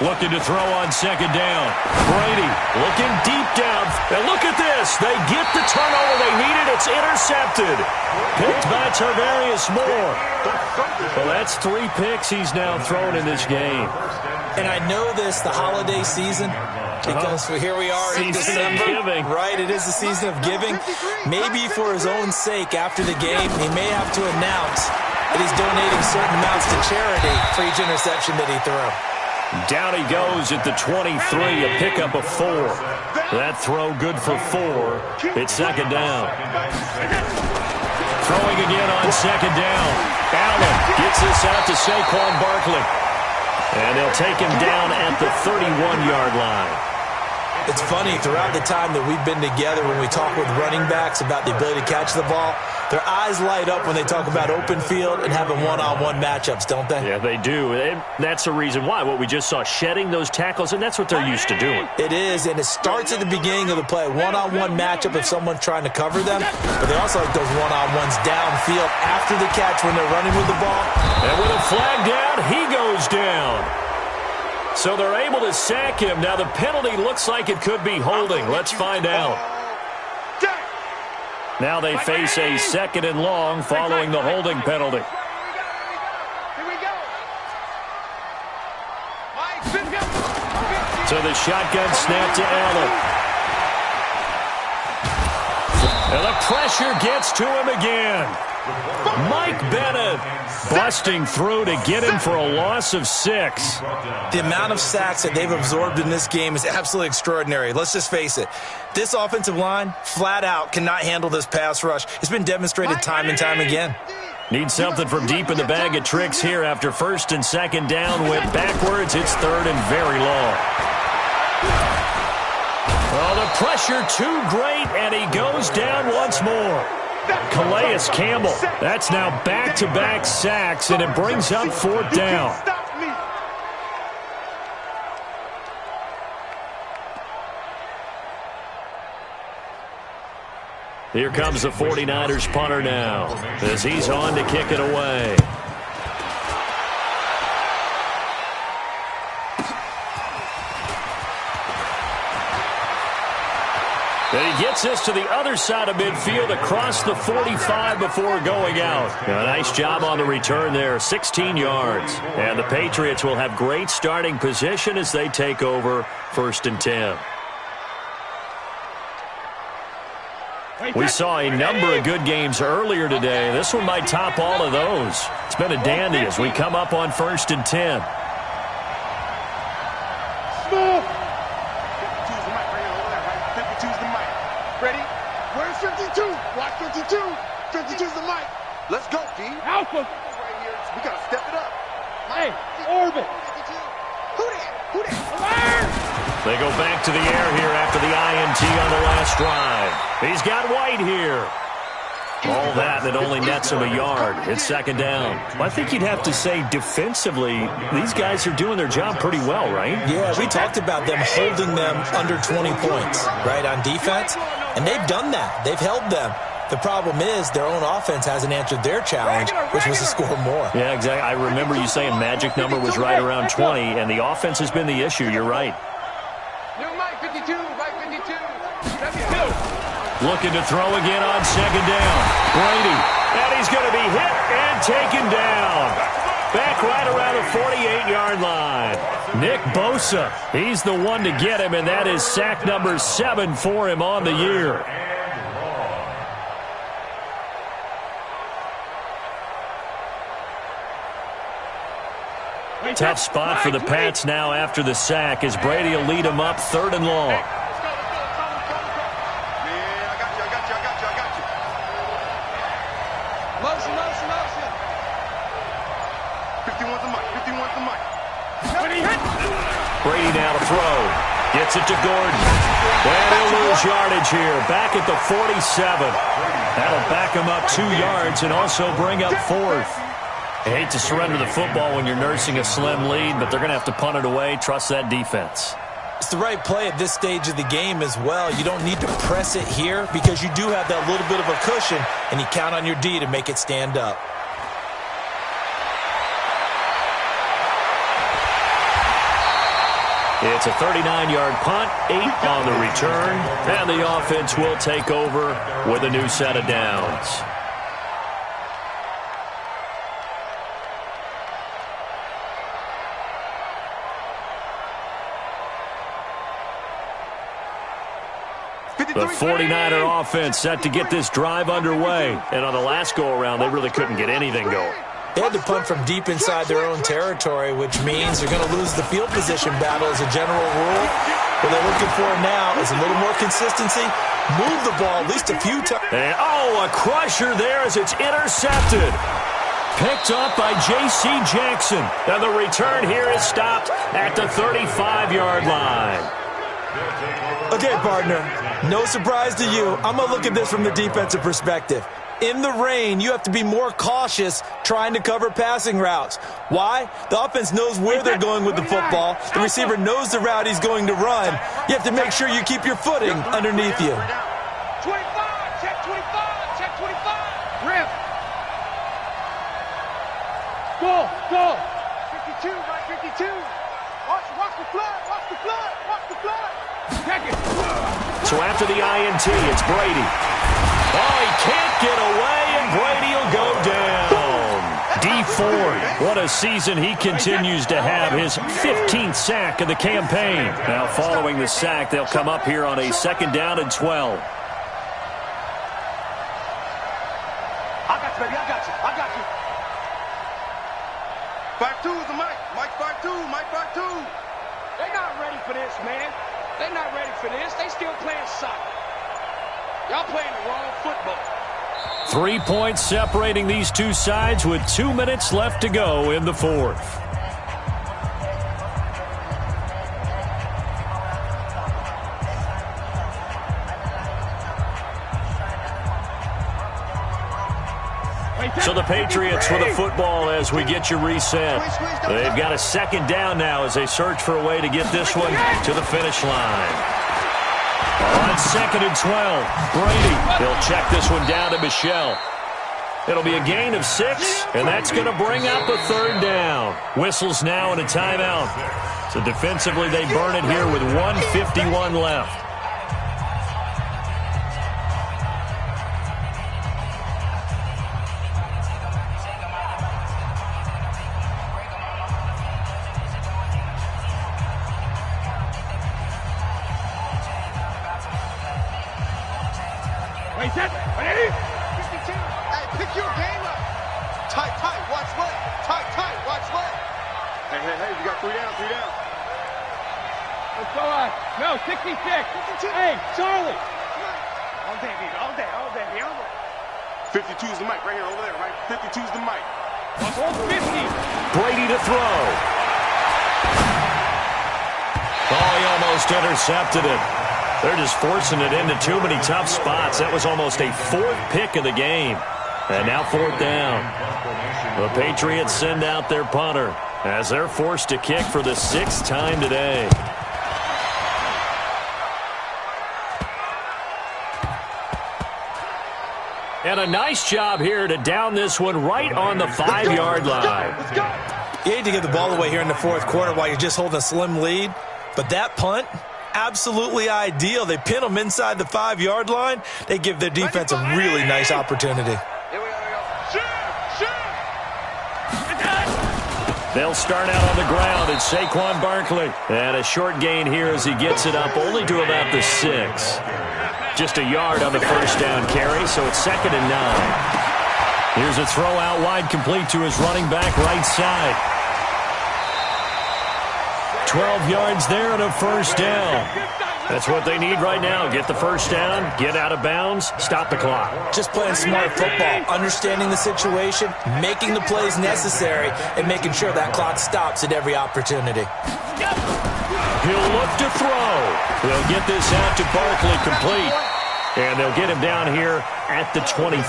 Looking to throw on second down. Brady looking deep down. And look at this. They get the turnover they needed. It's intercepted. Picked by Tarvarius Moore. Well, that's 3 picks he's now thrown in this game. And I know this, the holiday season, because here we are in December. Giving. Right, it is the season of giving. Maybe for his own sake, after the game, he may have to announce that he's donating certain amounts to charity for each interception that he threw. Down he goes at the 23, a pickup of 4. That throw good for 4. It's second down. Throwing again on second down. Allen gets this out to Saquon Barkley. And they'll take him down at the 31-yard line. It's funny, throughout the time that we've been together when we talk with running backs about the ability to catch the ball, Their eyes light up when they talk about open field and having one-on-one matchups, don't they? Yeah, they do. And that's the reason why. What we just saw, shedding those tackles, and that's what they're used to doing. It is, and it starts at the beginning of the play. One-on-one matchup if someone's trying to cover them, but they also like those one-on-ones downfield after the catch when they're running with the ball. And with a flag down, he goes down. So they're able to sack him. Now the penalty looks like it could be holding. Let's find out. Now they face a 2nd and long following the holding penalty. So the shotgun snap to Allen. And the pressure gets to him again. Mike Bennett busting through to get him for a loss of 6. The amount of sacks that they've absorbed in this game is absolutely extraordinary. Let's just face it. This offensive line, flat out, cannot handle this pass rush. It's been demonstrated time and time again. Need something from deep in the bag of tricks here after 1st and 2nd down. Went backwards. It's 3rd and very long. Oh, the pressure too great, and he goes down once more. Calais Campbell. That's now back-to-back sacks, and it brings up 4th down. Here comes the 49ers punter now as he's on to kick it away. And he gets this to the other side of midfield across the 45 before going out. A nice job on the return there, 16 yards. And the Patriots will have great starting position as they take over 1st and 10. We saw a number of good games earlier today. This one might top all of those. It's been a dandy as we come up on 1st and 10. Ready? Where's 52? Watch 52. 52's the mic. Let's go, D. Alpha. Right here. We got to step it up. Hey, orbit. Who that? They go back to the air here after the INT on the last drive. He's got White here. All that, and it only nets him a yard. It's 2nd down. Well, I think you'd have to say defensively, these guys are doing their job pretty well, right? Yeah, we talked about them holding them under 20 points, right, on defense. And they've done that. They've held them. The problem is their own offense hasn't answered their challenge, which was to score more. Yeah, exactly. I remember you saying magic number was right around 20, and the offense has been the issue. You're right. New Mike 52, Mike 52. Looking to throw again on 2nd down. Brady, and he's going to be hit and taken down. Back right around the 48-yard line. Nick Bosa, he's the one to get him, and that is sack number 7 for him on the year. Tough spot for the Pats now after the sack as Brady will lead him up 3rd and long. Brady now to throw. Gets it to Gordon. And he'll lose yardage here. Back at the 47. That'll back him up 2 yards and also bring up 4th. I hate to surrender the football when you're nursing a slim lead, but they're going to have to punt it away. Trust that defense. It's the right play at this stage of the game as well. You don't need to press it here because you do have that little bit of a cushion, and you count on your D to make it stand up. It's a 39-yard punt, 8 on the return, and the offense will take over with a new set of downs. The 49er offense set to get this drive underway. And on the last go-around, they really couldn't get anything going. They had to punt from deep inside their own territory, which means they're going to lose the field position battle as a general rule. What they're looking for now is a little more consistency. Move the ball at least a few times. And, a crusher there as it's intercepted. Picked up by J.C. Jackson. And the return here is stopped at the 35-yard line. Okay, partner, no surprise to you. I'm going to look at this from the defensive perspective. In the rain, you have to be more cautious trying to cover passing routes. Why? The offense knows where they're going with the football. The receiver knows the route he's going to run. You have to make sure you keep your footing underneath you. 25, check 25, check 25. Rip. Go. 52, right 52. Watch the flood, watch the flood, watch the flood. Check it. So after the INT, it's Brady. Oh, he can't get away, and Brady will go down. D Ford, what a season he continues to have. His 15th sack of the campaign. Now following the sack, they'll come up here on a 2nd down and 12. I got you, baby. I got you. 5-2 is the mic. Mike 5-2. Mike 5-2. They're not ready for this, man. They're not ready for this. They still playing soccer. Y'all playing the wrong football. 3 points separating these two sides with 2 minutes left to go in the 4th. So the Patriots with the football as we get you reset. They've got a 2nd down now as they search for a way to get this one to the finish line. On 2nd and 12, Brady. He'll check this one down to Michelle. It'll be a gain of 6, and that's going to bring up a 3rd down. Whistles now and a timeout. So defensively, they burn it here with 1:51 left. Ready? 52. Hey, pick your game up. Tight, watch left. Tight, watch left. Hey, you got 3 down. Let's go on. No, 66. 52. Hey, Charlie. All day, baby. 52 is the mic right here, over there, right? 52 is the mic. 50. Brady to throw. Oh, he almost intercepted it. They're just forcing it into too many tough spots. That was almost a 4th pick of the game. And now 4th down. The Patriots send out their punter as they're forced to kick for the 6th time today. And a nice job here to down this one right on the 5-yard line. You hate to give the ball away here in the 4th quarter while you're just holding a slim lead, but that punt, absolutely ideal. They pin them inside the 5-yard line. They give their defense a really nice opportunity. They'll start out on the ground. It's Saquon Barkley. And a short gain here as he gets it up only to about the 6. Just a yard on the 1st down carry, so it's 2nd and 9. Here's a throw out wide, complete to his running back right side. 12 yards there and a 1st down. That's what they need right now. Get the 1st down, get out of bounds, stop the clock. Just playing smart football, understanding the situation, making the plays necessary, and making sure that clock stops at every opportunity. He'll look to throw. They'll get this out to Barkley complete. And they'll get him down here at the 23.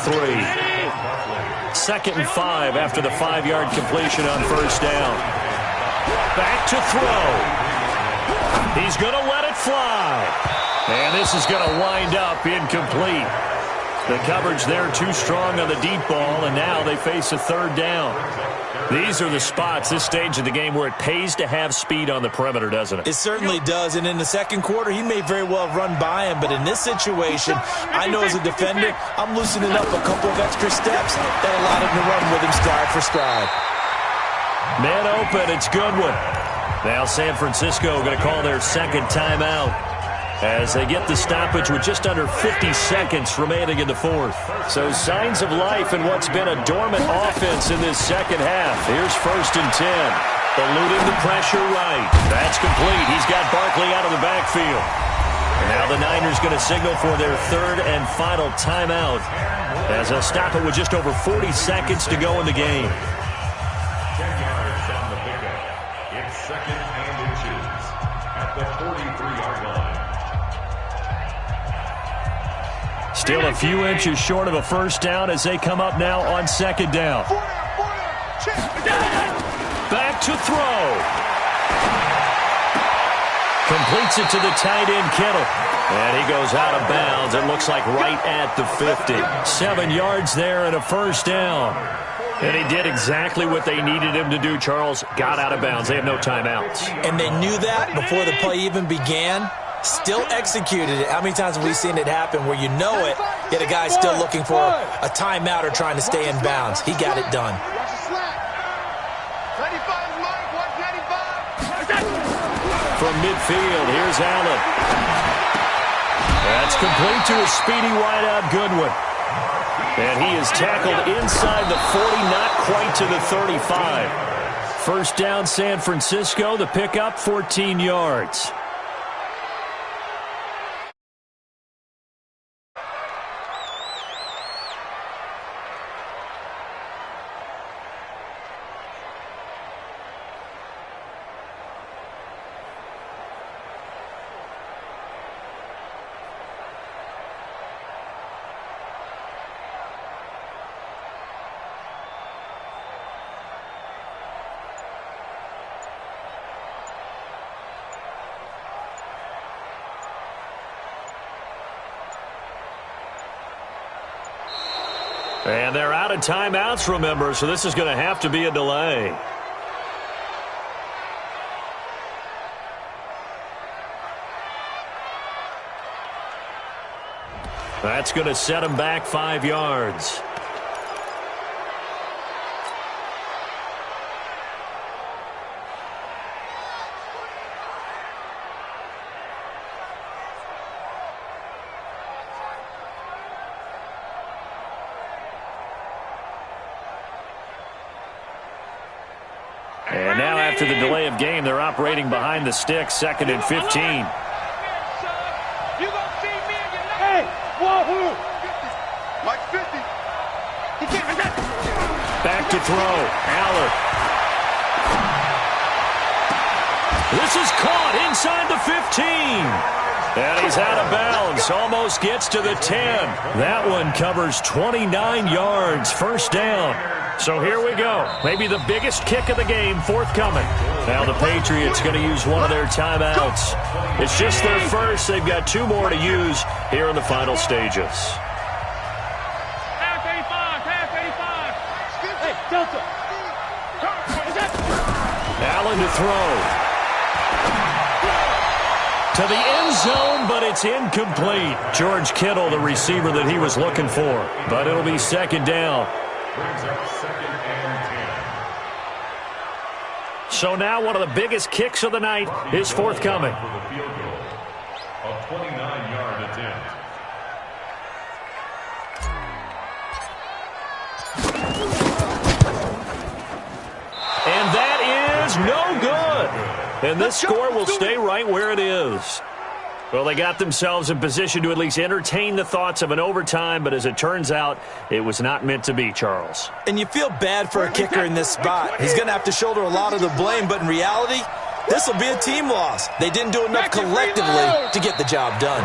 2nd and 5 after the 5-yard completion on 1st down. Back to throw. He's going to let it fly. And this is going to wind up incomplete. The coverage there too strong on the deep ball, and now they face a 3rd down. These are the spots, this stage of the game, where it pays to have speed on the perimeter, doesn't it? It certainly does, and in the 2nd quarter, he may very well run by him, but in this situation, I know as a defender, I'm loosening up a couple of extra steps that allowed him to run with him stride for stride. Man open, it's Goodwin. Now San Francisco going to call their 2nd timeout as they get the stoppage with just under 50 seconds remaining in the 4th. So signs of life in what's been a dormant offense in this 2nd half. Here's 1st and 10. Eluding the pressure right. That's complete. He's got Barkley out of the backfield. And now the Niners going to signal for their 3rd and final timeout as they'll stop it with just over 40 seconds to go in the game. 10 yards on the pickup. It's 2nd and inches at the 43-yard line. Still a few inches short of a first down as they come up now on second down. Back to throw. Completes it to the tight end, Kittle. And he goes out of bounds. It looks like right at the 50. 7 yards there and a first down. And he did exactly what they needed him to do, Charles. Got out of bounds. They have no timeouts. And they knew that before the play even began. Still executed it. How many times have we seen it happen where you know it, yet a guy's still looking for a timeout or trying to stay in bounds? He got it done. From midfield, here's Allen. That's complete to a speedy wideout Goodwin. And he is tackled inside the 40, not quite to the 35. First down, San Francisco. The pickup, 14 yards. And they're out of timeouts, remember, so this is going to have to be a delay. That's going to set him back 5 yards. And now after the delay of game, they're operating behind the sticks, 2nd and 15. Back to throw. Aller. This is caught inside the 15. And he's out of bounds. Almost gets to the 10. That one covers 29 yards. First down. So here we go. Maybe the biggest kick of the game forthcoming. Now the Patriots going to use one of their timeouts. It's just their first. They've got 2 more to use here in the final stages. Allen to throw. To the end zone, but it's incomplete. George Kittle, the receiver that he was looking for. But it'll be second down. Brings up 2nd and 10. So now one of the biggest kicks of the night is forthcoming. For the field goal, a 29-yard attempt. And that is no good. And this score will stay right where it is. Well, they got themselves in position to at least entertain the thoughts of an overtime, but as it turns out, it was not meant to be, Charles. And you feel bad for a kicker in this spot. He's going to have to shoulder a lot of the blame, but in reality, this will be a team loss. They didn't do enough collectively to get the job done.